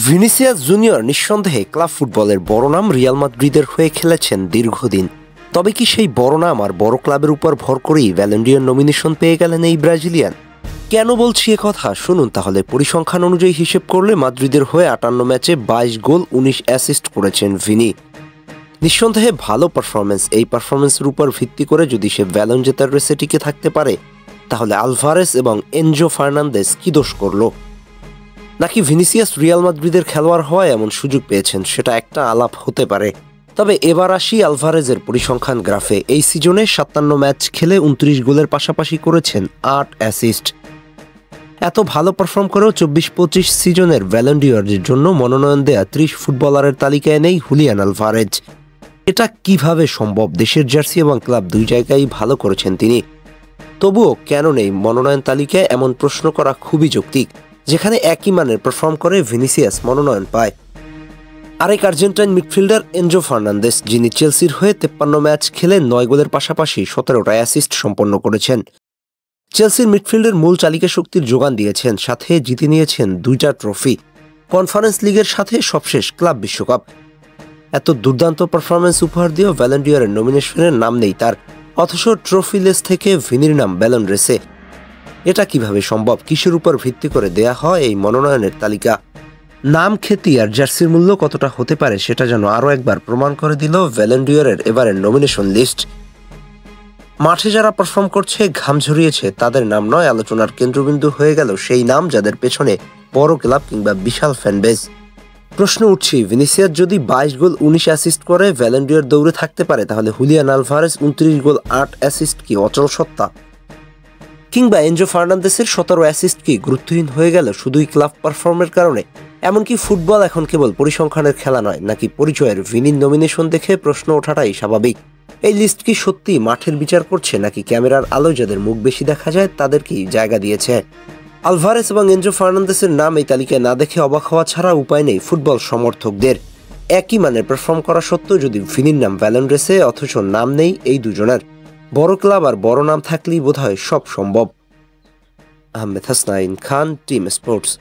Vinicius junior নিঃসন্দেহে club ফুটবলের বড় নাম রিয়াল মাদ্রিদের হয়ে খেলেছেন দীর্ঘদিন। তবে কি সেই বড় নাম আর বড় ক্লাবের উপর ভর করেই ব্যালন ডি'অর নমিনেশন পেয়ে গেলেন এই ব্রাজিলিয়ান? কেন বলছি কথা শুনুন তাহলে। পরিসংখ্যান অনুযায়ী হিসেব করলে মাদ্রিদের হয়ে 58 ম্যাচে 22 গোল 19 অ্যাসিস্ট করেছেন ভিনি। নিঃসন্দেহে ভালো পারফরমেন্স। এই পারফরমেন্সের উপর ভিত্তি করে যদি সে ব্যালন জেতার রেসে টিকে থাকতে পারে, তাহলে আলভারেস এবং এনজো ফার্নান্দেজ কি দোষ করলো? নাকি ভিনিসিয়াস রিয়াল মাদ্রিদের খেলোয়াড় হওয়ায় এমন সুযোগ পেয়েছেন, সেটা একটা আলাপ হতে পারে। তবে এবার আসি আলভারেজের পরিসংখ্যান গ্রাফে। এই সিজনে 57 ম্যাচ খেলে 29 গোলের পাশাপাশি করেছেন 8 অ্যাসিস্ট। এত ভালো পারফর্ম করেও 24-25 সিজনের ব্যালন ডি'অরের জন্য মনোনয়ন দেয়া 30 ফুটবলারের তালিকায় নেই হুলিয়ান আলভারেজ। এটা কিভাবে সম্ভব? দেশের জার্সি এবং ক্লাব দুই জায়গায় ভালো করেছেন তিনি, তবুও কেন নেই মনোনয়ন তালিকায়? এমন প্রশ্ন করা খুবই যৌক্তিক, যেখানে একই মানের পারফর্ম করে ভিনিসিয়াস মনোনয়ন পায়। আরেক আর্জেন্টাইন মিডফিল্ডার এনজো ফার্নান্দেজ, যিনি চেলসির হয়ে 53 ম্যাচ খেলে 9 গোলের পাশাপাশি 17টা অ্যাসিস্ট সম্পন্ন করেছেন। চেলসির মিডফিল্ডের মূল চালিকা শক্তির যোগান দিয়েছেন, সাথে জিতে নিয়েছেন 2টা ট্রফি, কনফারেন্স লিগের সাথে সবশেষ ক্লাব বিশ্বকাপ। এত দুর্দান্ত পারফরমেন্স উপহার দিয়েও ব্যালন ডি'অরের নমিনেশনের নাম নেই তার, অথচ ট্রফি লিস্ট থেকে ভিনির নাম ব্যালন রেসে। এটা কিভাবে সম্ভব? কিসের উপর ভিত্তি করে দেয়া হয় এই মনোনয়নের তালিকা? নাম, খ্যাতি আর জার্সির মূল্য কতটা হতে পারে সেটা যেন আরও একবার প্রমাণ করে দিল ব্যালন ডি'অরের এবারের নমিনেশন লিস্ট। মাঠে যারা পারফর্ম করছে, ঘাম ঝরিয়েছে, তাদের নাম নয়, আলোচনার কেন্দ্রবিন্দু হয়ে গেল সেই নাম যাদের পেছনে বড় ক্লাব কিংবা বিশাল ফ্যানবেজ। প্রশ্ন উঠছি, ভিনিসিয়াস যদি 22 গোল 19 অ্যাসিস্ট করে ব্যালন ডি'অর দৌড়ে থাকতে পারে, তাহলে হুলিয়ান আলভারেজ 29 গোল 8 অ্যাসিস্ট কি অচল সত্তা? কিংবা এনজো ফার্নান্দেসের 17 অ্যাসিস্ট কি গুরুত্বহীন হয়ে গেল শুধুই ক্লাব পারফর্মের কারণে? এমনকি ফুটবল এখন কেবল পরিসংখ্যানের খেলা নয় নাকি পরিচয়ের? ভিনির নমিনেশন দেখে প্রশ্ন ওঠাটাই স্বাভাবিক। এই লিস্ট কি সত্যি মাঠের বিচার করছে, নাকি ক্যামেরার আলোয় যাদের মুখ বেশি দেখা যায় তাদেরকেই জায়গা দিয়েছে? আলভারেস এবং এনজো ফার্নান্দেসের নাম এই তালিকায় না দেখে অবাক হওয়া ছাড়া উপায় নেই ফুটবল সমর্থকদের। একই মানের পারফর্ম করা সত্ত্বেও যদি ভিনির নাম ব্যালন রেসে, অথচ নাম নেই এই দুজনের। বড় ক্লাব আর বড় নাম থাকলেই বোধহয় সব সম্ভব। আহমেদ হাসনাইন খান, টিম স্পোর্টস।